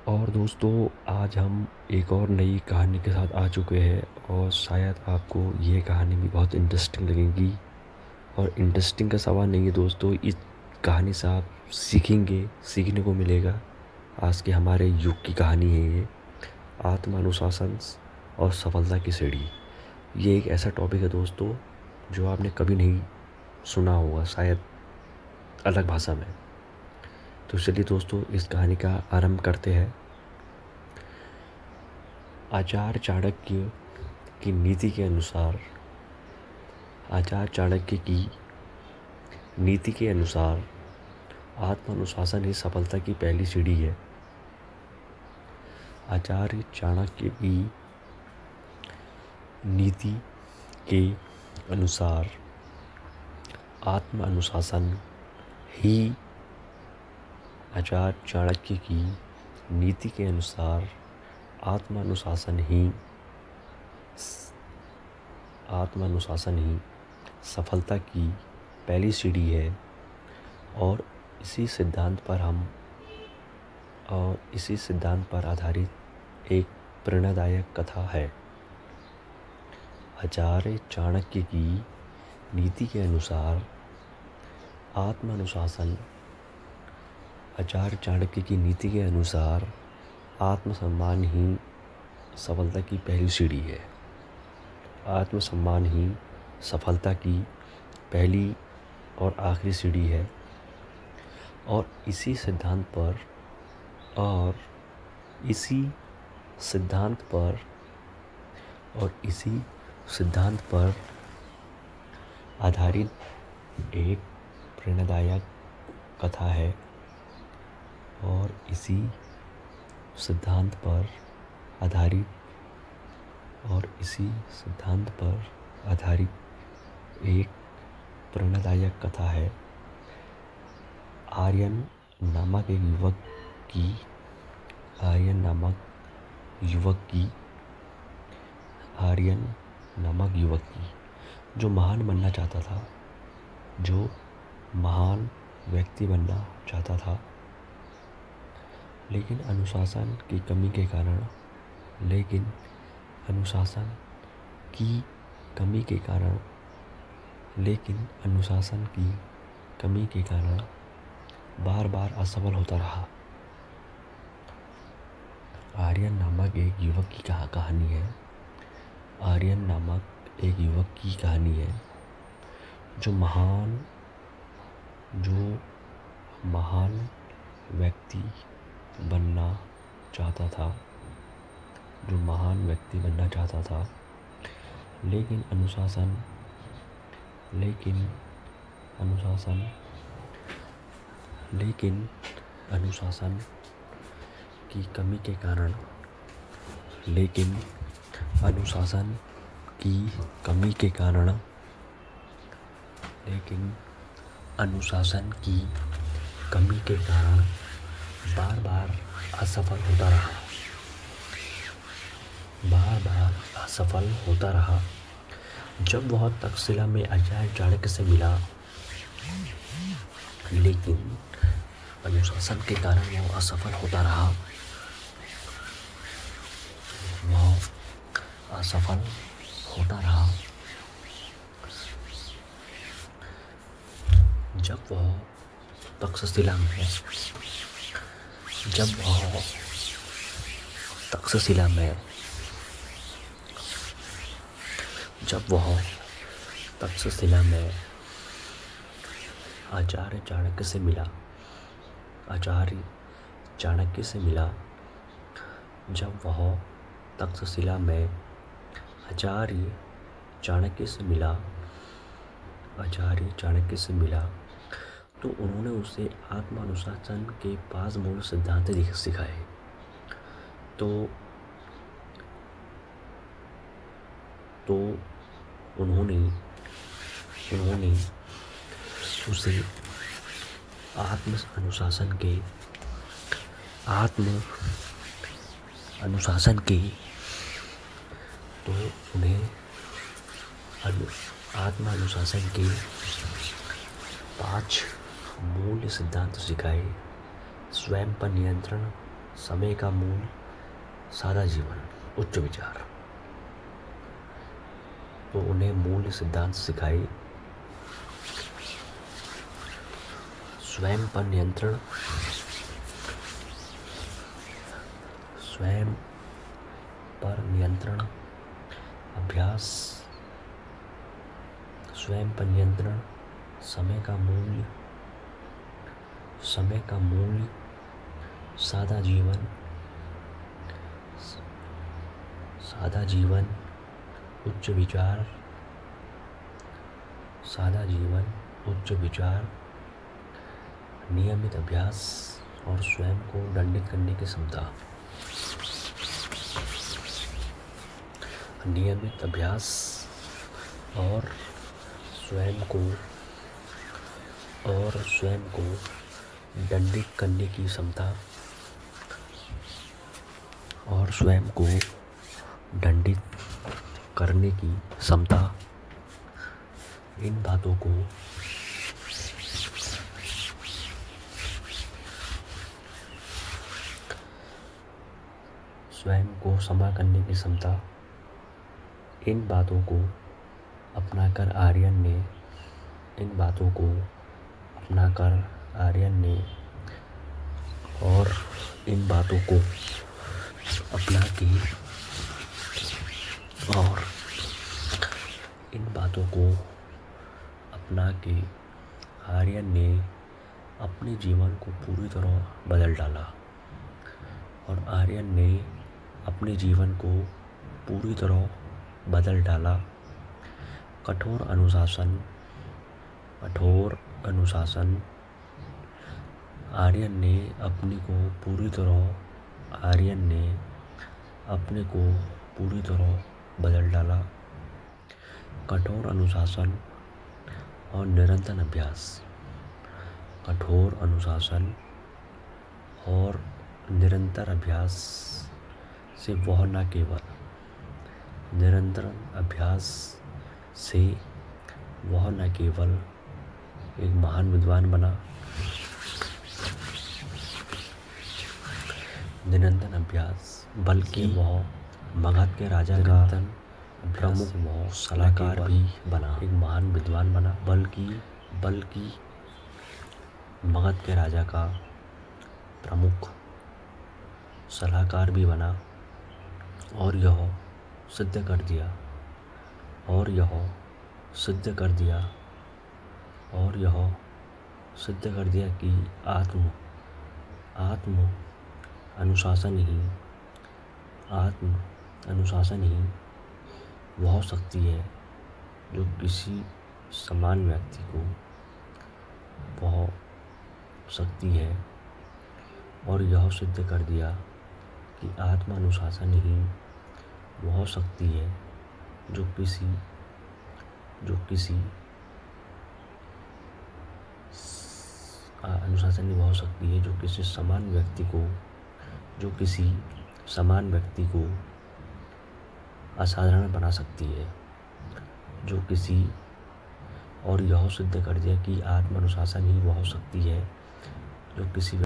और दोस्तों, आज हम एक और नई कहानी के साथ आ चुके हैं और शायद आपको ये कहानी भी बहुत इंटरेस्टिंग लगेगी। और इंटरेस्टिंग का सवाल नहीं है दोस्तों, इस कहानी से आप सीखने को मिलेगा। आज के हमारे युग की कहानी है ये, आत्मानुशासन और सफलता की सीढ़ी। ये एक ऐसा टॉपिक है दोस्तों जो आपने कभी नहीं सुना होगा, शायद अलग भाषा में। तो चलिए दोस्तों, इस कहानी का आरंभ करते हैं। आचार्य चाणक्य की नीति के अनुसार आचार्य चाणक्य की नीति के अनुसार आत्मानुशासन ही सफलता की पहली सीढ़ी है। आचार्य चाणक्य की नीति के अनुसार आत्मानुशासन ही आचार्य चाणक्य की नीति के अनुसार आत्मानुशासन ही सफलता की पहली सीढ़ी है। और इसी सिद्धांत पर आधारित एक प्रेरणादायक कथा है। आचार्य चाणक्य की नीति के अनुसार आत्मसम्मान ही सफलता की पहली सीढ़ी है। आत्मसम्मान ही सफलता की पहली और आखिरी सीढ़ी है। और इसी सिद्धांत पर आधारित एक प्रेरणादायक कथा है। और इसी सिद्धांत पर आधारित एक प्रेरणादायक कथा है। आर्यन नामक युवक की जो महान बनना चाहता था, जो महान व्यक्ति बनना चाहता था, लेकिन अनुशासन की कमी के कारण बार बार असफल होता रहा। आर्यन नामक एक युवक की कहानी है जो महान व्यक्ति बनना चाहता था, लेकिन अनुशासन की कमी के कारण बार बार असफल होता रहा। जब वह तक्षशिला में आचार्य चाणक्य से मिला, लेकिन अनुशासन के कारण वह असफल होता रहा। जब वह तक्षशिला में आचार्य चाणक्य से मिला, तो उन्होंने उसे आत्मानुशासन के 5 मूल सिद्धांत सिखाए। तो उन्होंने उसे आत्मानुशासन के 5 मूल सिद्धांत सिखाए। स्वयं पर नियंत्रण, समय का मूल सादा जीवन, उच्च विचार। तो उन्हें मूल सिद्धांत सिखाए, स्वयं पर नियंत्रण, स्वयं पर नियंत्रण अभ्यास, स्वयं पर नियंत्रण, समय का मूल्य सादा जीवन उच्च विचार, सादा जीवन उच्च विचार, नियमित अभ्यास और स्वयं को दंडित करने की क्षमता। नियमित अभ्यास और स्वयं को दंडित करने की क्षमता, और स्वयं को दंडित करने की क्षमता। इन बातों को स्वयं को क्षमा करने की क्षमता, इन बातों को अपनाकर आर्यन ने और इन बातों को अपना के आर्यन ने अपने जीवन को पूरी तरह बदल डाला, और आर्यन ने अपने जीवन को पूरी तरह बदल डाला। कठोर अनुशासन, आर्यन ने अपने को पूरी तरह बदल डाला। कठोर अनुशासन और निरंतर अभ्यास, कठोर अनुशासन और निरंतर अभ्यास से वह न केवल एक महान विद्वान बना, निरंतर अभ्यास, बल्कि वह मगध के राजा का प्रमुख सलाहकार भी बना। एक महान विद्वान बना, बल्कि मगध के राजा का प्रमुख सलाहकार भी बना, और यह सिद्ध कर दिया कि आत्म अनुशासन ही वह शक्ति है जो किसी समान व्यक्ति को, और यह सिद्ध कर दिया कि आत्म अनुशासन ही वह शक्ति है जो किसी समान व्यक्ति को असाधारण बना सकती है। और यह सिद्ध कर दिया कि आत्म अनुशासन ही वह शक्ति है जो किसी